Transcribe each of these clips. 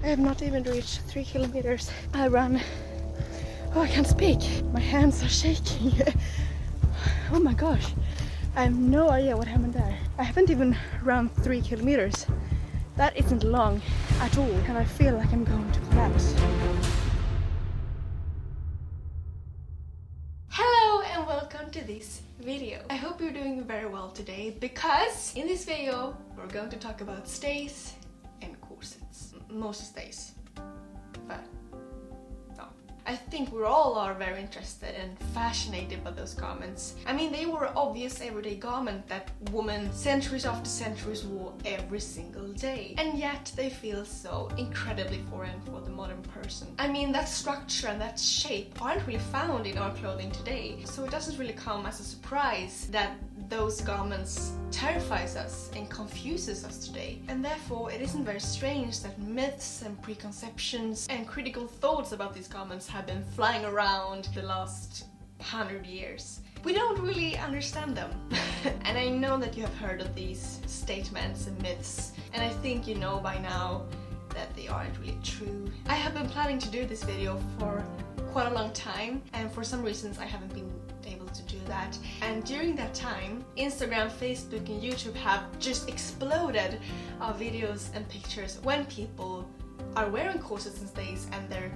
I have not even reached 3 kilometers. I run. Oh, I can't speak. My hands are shaking. Oh my gosh. I have no idea what happened there. I haven't even run 3 kilometers. That isn't long at all, and I feel like I'm going to collapse. Hello and welcome to this video. I hope you're doing very well today, because in this video we're going to talk about stays and corsets. Most stays, but no. I think we all are very interested and fascinated by those garments. I mean, they were obvious everyday garment that women centuries after centuries wore every single day, and yet they feel so incredibly foreign for the modern person. I mean, that structure and that shape aren't really found in our clothing today, so it doesn't really come as a surprise that those garments terrifies us and confuses us today. And therefore it isn't very strange that myths and preconceptions and critical thoughts about these garments have been flying around the last 100 years. We don't really understand them. And I know that you have heard of these statements and myths, and I think you know by now that they aren't really true. I have been planning to do this video for quite a long time, and for some reasons I haven't been able to do that. And during that time, Instagram, Facebook and YouTube have just exploded of videos and pictures when people are wearing corsets and stays and they're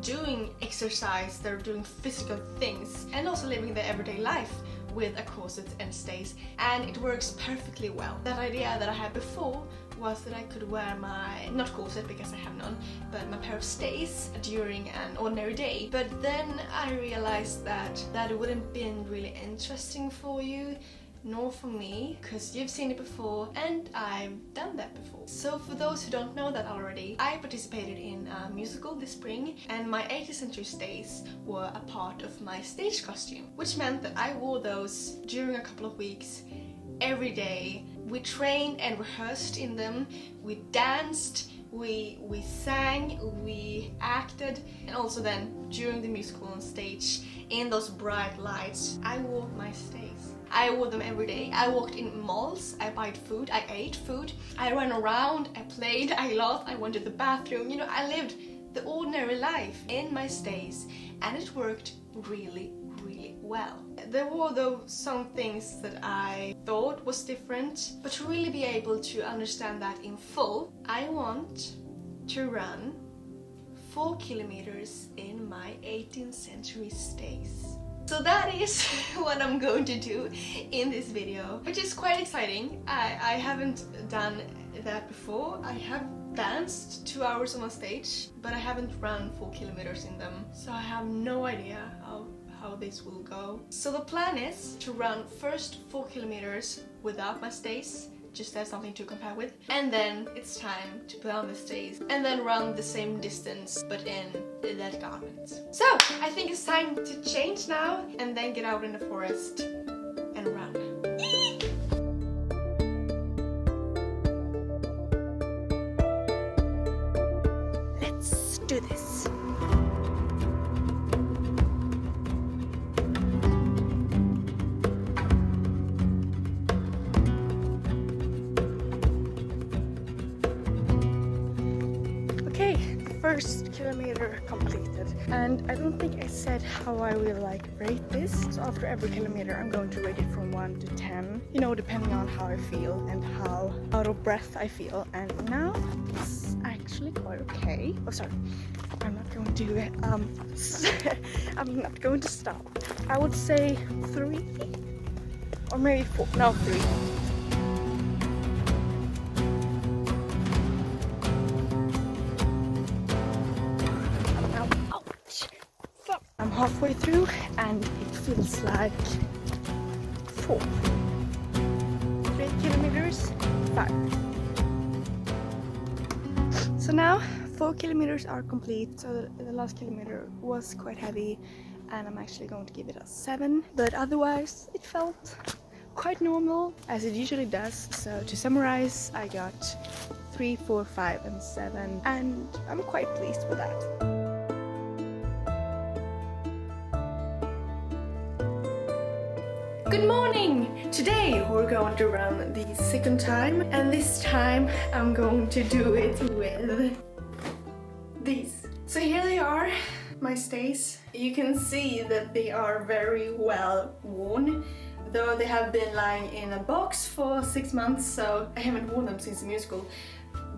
doing exercise, they're doing physical things and also living their everyday life with a corset and stays, and it works perfectly well. That idea that I had before was that I could wear my, not corset because I have none, but my pair of stays during an ordinary day. But then I realized that it wouldn't been really interesting for you, nor for me, because you've seen it before and I've done that before. So for those who don't know that already, I participated in a musical this spring, and my 80th century stays were a part of my stage costume, which meant that I wore those during a couple of weeks every day. We trained and rehearsed in them, we danced, we sang, we acted, and also then during the musical on stage in those bright lights, I wore my stays. I wore them every day. I walked in malls, I bought food, I ate food, I ran around, I played, I laughed, I went to the bathroom. You know, I lived the ordinary life in my stays, and it worked really well. There were though some things that I thought was different, but to really be able to understand that in full, I want to run 4 kilometers in my 18th century stays. So that is what I'm going to do in this video, which is quite exciting. I haven't done that before. I have danced 2 hours on a stage, but I haven't run 4 kilometers in them, so I have no idea how this will go. So the plan is to run first 4 kilometers without my stays, just as something to compare with, and then it's time to put on the stays and then run the same distance but in that garment. So I think it's time to change now and then get out in the forest and run. Let's do this. First kilometer completed, and I don't think I said how I will rate this. So after every kilometer I'm going to rate it from 1 to 10, you know, depending on how I feel and how out of breath I feel. And now it's actually quite okay. Oh sorry, I'm not going to I'm not going to stop. I would say 3 or maybe 4. No, 3. I'm halfway through and it feels like 4. 3 kilometers, 5. So now 4 kilometers are complete. So the last kilometer was quite heavy and I'm actually going to give it a 7. But otherwise it felt quite normal, as it usually does. So to summarize, I got 3, 4, 5 and 7, and I'm quite pleased with that. Good morning! Today we're going to run the second time, and this time I'm going to do it with these. So here they are, my stays. You can see that they are very well worn, though they have been lying in a box for 6 months, so I haven't worn them since the musical.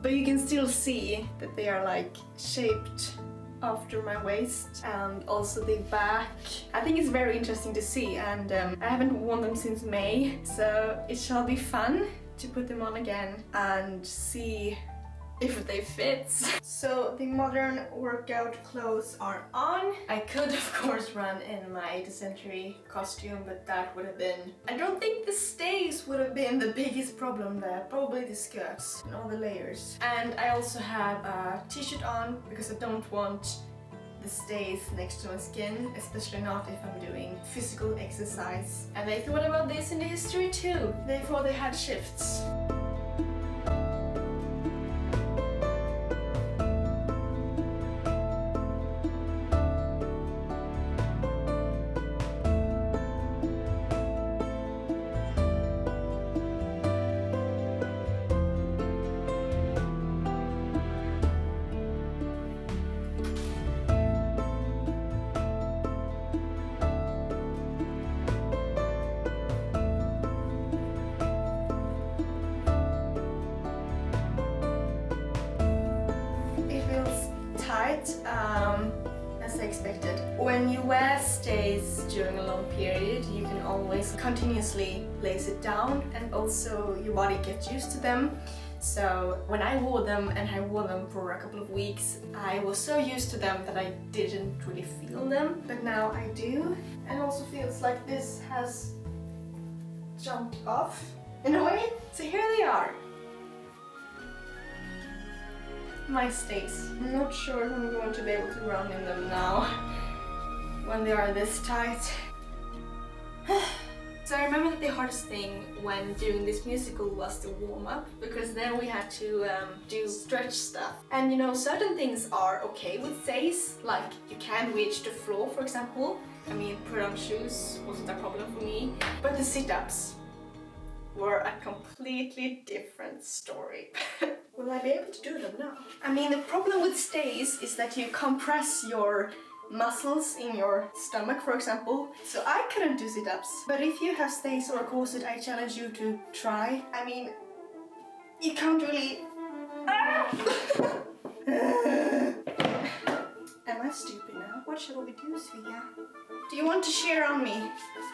But you can still see that they are like shaped after my waist, and also the back. I think it's very interesting to see, and I haven't worn them since May, so it shall be fun to put them on again and see if they fit. So the modern workout clothes are on. I could of course run in my dysentery costume, but that would have been... I don't think the stays would have been the biggest problem there, probably the skirts and all the layers. And I also have a t-shirt on because I don't want the stays next to my skin, especially not if I'm doing physical exercise. And they thought about this in the history too, therefore they had shifts. As I expected. When you wear stays during a long period, you can always continuously lace it down, and also your body gets used to them. So when I wore them, and I wore them for a couple of weeks, I was so used to them that I didn't really feel them, but now I do, and also feels like this has jumped off in a way. So here they are. My stays. I'm not sure if I'm going to be able to run in them now when they are this tight. So I remember that the hardest thing when doing this musical was the warm-up, because then we had to do stretch stuff. And you know, certain things are okay with stays, like you can reach the floor, for example. I mean, put on shoes wasn't a problem for me, but the sit-ups were a completely different story. Will I be able to do them now? I mean, the problem with stays is that you compress your muscles in your stomach, for example. So I couldn't do sit-ups. But if you have stays or a corset, I challenge you to try. I mean, you can't really... Am I stupid now? What shall we do, Svea? Do you want to cheer on me?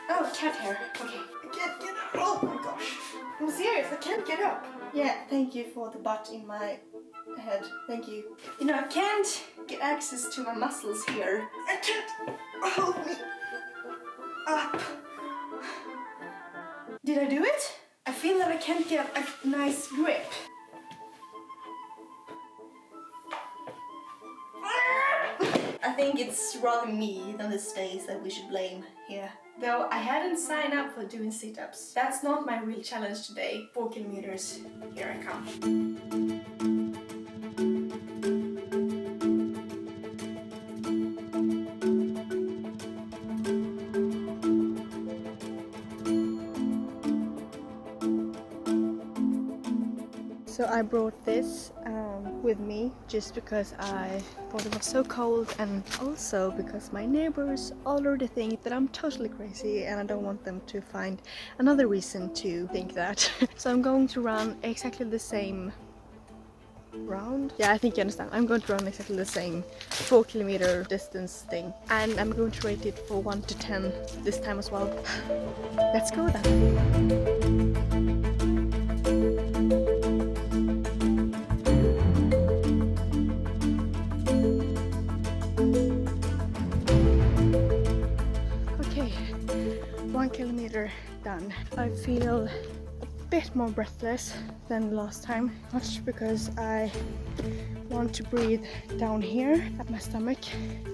Oh, cat hair. Okay. I can't get up. Oh my gosh. I'm serious, I can't get up. Yeah, thank you for the butt in my head. Thank you. You know, I can't get access to my muscles here. I can't hold me up. Did I do it? I feel that I can't get a nice grip. I think it's rather me than the stays that we should blame here. Though I hadn't signed up for doing sit-ups. That's not my real challenge today. 4 kilometers, here I come. So I brought this with me just because I thought it was so cold, and also because my neighbors already think that I'm totally crazy and I don't want them to find another reason to think that. So I'm going to run exactly the same round. Yeah, I think you understand. I'm going to run exactly the same 4 kilometer distance thing, and I'm going to rate it for 1 to 10 this time as well. Let's go then. Okay, 1 kilometer done. I feel a bit more breathless than last time, much because I want to breathe down here at my stomach,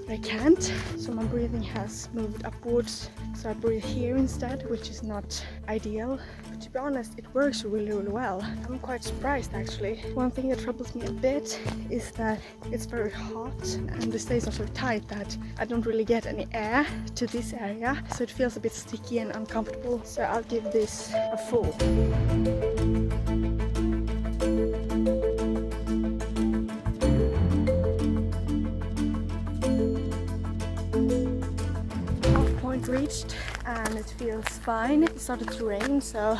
but I can't. So my breathing has moved upwards, so I breathe here instead, which is not ideal. But to be honest, it works really well. I'm quite surprised actually. One thing that troubles me a bit is that it's very hot and the stays are so tight that I don't really get any air to this area, so it feels a bit sticky and uncomfortable. So I'll give this a 4. reached and it feels fine. It started to rain, so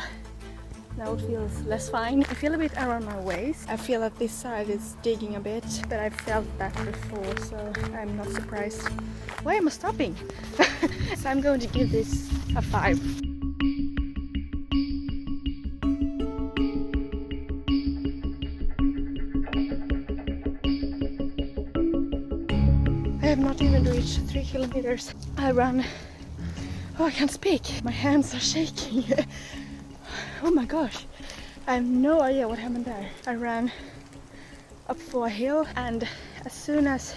now it feels less fine. I feel a bit around my waist. I feel that this side is digging a bit, but I felt that before, so I'm not surprised. Why am I stopping? So I'm going to give this a 5. I have not even reached 3 kilometers. I ran. Oh, I can't speak. My hands are shaking. Oh my gosh. I have no idea what happened there. I ran up for a hill, and as soon as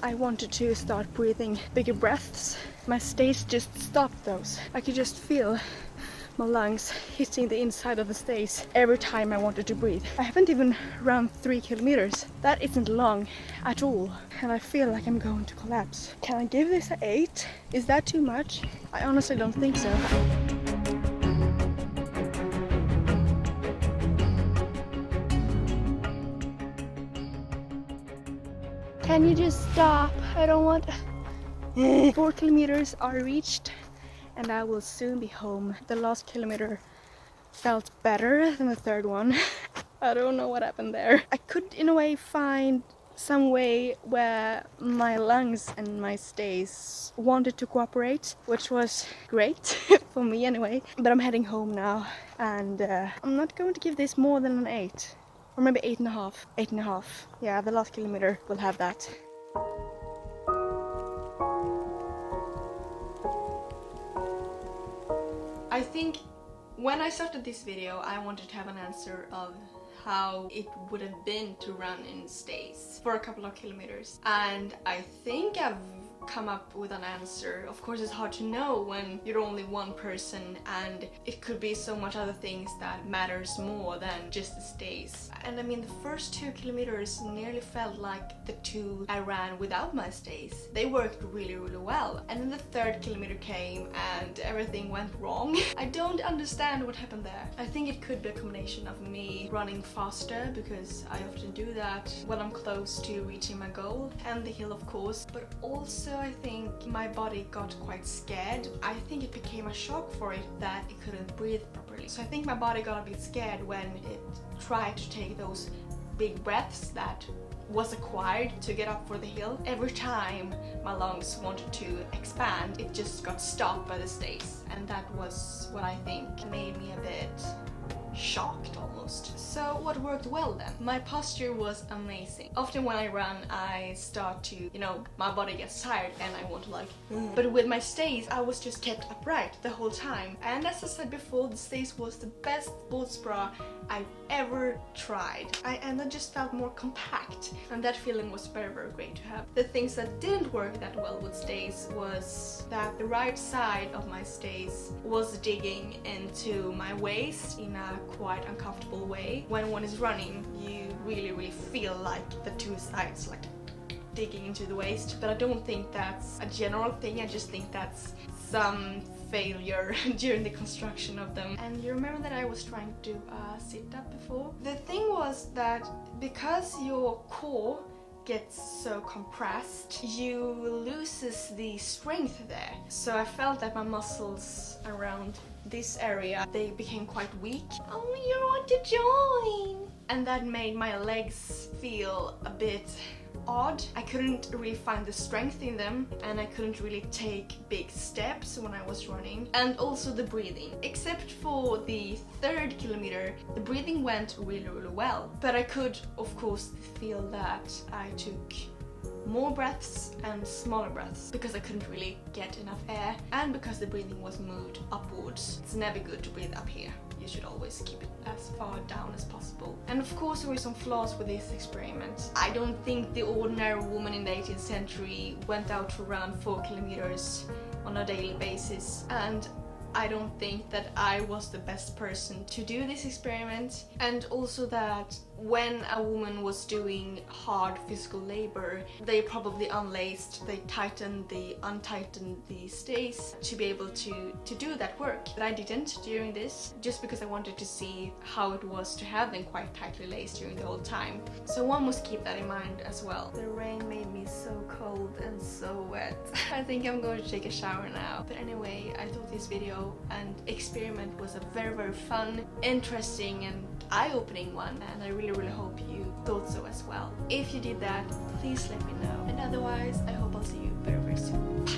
I wanted to start breathing bigger breaths, my stage just stopped those. I could just feel my lungs hitting the inside of the stage every time I wanted to breathe. I haven't even run 3 kilometers. That isn't long at all. And I feel like I'm going to collapse. Can I give this an 8? Is that too much? I honestly don't think so. Can you just stop? I don't want... 4 kilometers are reached and I will soon be home. The last kilometer felt better than the third one. I don't know what happened there. I could in a way find some way where my lungs and my stays wanted to cooperate, which was great for me anyway. But I'm heading home now, and I'm not going to give this more than an 8. Or maybe 8.5. 8.5. Yeah, the last kilometer will have that. I think when I started this video, I wanted to have an answer of how it would have been to run in stays for a couple of kilometers. And I think I've come up with an answer. Of course, it's hard to know when you're only one person, and it could be so much other things that matters more than just the stays. And I mean, the first 2 kilometers nearly felt like the 2 I ran without my stays. They worked really, really well. And then the 3rd kilometer came and everything went wrong. I don't understand what happened there. I think it could be a combination of me running faster, because I often do that when I'm close to reaching my goal, and the hill of course, but also I think my body got quite scared. I think it became a shock for it that it couldn't breathe properly. So I think my body got a bit scared when it tried to take those big breaths that was acquired to get up for the hill. Every time my lungs wanted to expand, it just got stopped by the stays, and that was what I think made me a bit shocked almost. So what worked well then? My posture was amazing. Often when I run, I start to, my body gets tired and I want to but with my stays, I was just kept upright the whole time. And as I said before, the stays was the best sports bra I've ever tried. And I just felt more compact, and that feeling was very, very great to have. The things that didn't work that well with stays was that the right side of my stays was digging into my waist in a quite uncomfortable way. When one is running, you really, really feel like the 2 sides like digging into the waist, but I don't think that's a general thing. I just think that's some failure during the construction of them. And you remember that I was trying to do a sit-up before? The thing was that because your core gets so compressed, you loses the strength there. So I felt that my muscles around this area, they became quite weak. Oh, you want to join? And that made my legs feel a bit odd. I couldn't really find the strength in them, and I couldn't really take big steps when I was running. And also the breathing. Except for the 3rd kilometer, the breathing went really, really well. But I could, of course, feel that I took more breaths and smaller breaths because I couldn't really get enough air, and because the breathing was moved upwards. It's never good to breathe up here. You should always keep it as far down as possible. And of course there were some flaws with this experiment. I don't think the ordinary woman in the 18th century went out to run 4 kilometers on a daily basis, and I don't think that I was the best person to do this experiment, and also that when a woman was doing hard physical labor, they probably unlaced, they tightened, they untightened the stays to be able to do that work. But I didn't during this, just because I wanted to see how it was to have them quite tightly laced during the whole time. So one must keep that in mind as well. The rain made me so cold and so wet. I think I'm going to take a shower now. But anyway, I thought this video and experiment was a very, very fun, interesting and eye-opening one, and I really hope you thought so as well. If you did that, please let me know, and otherwise I hope I'll see you very soon. Bye.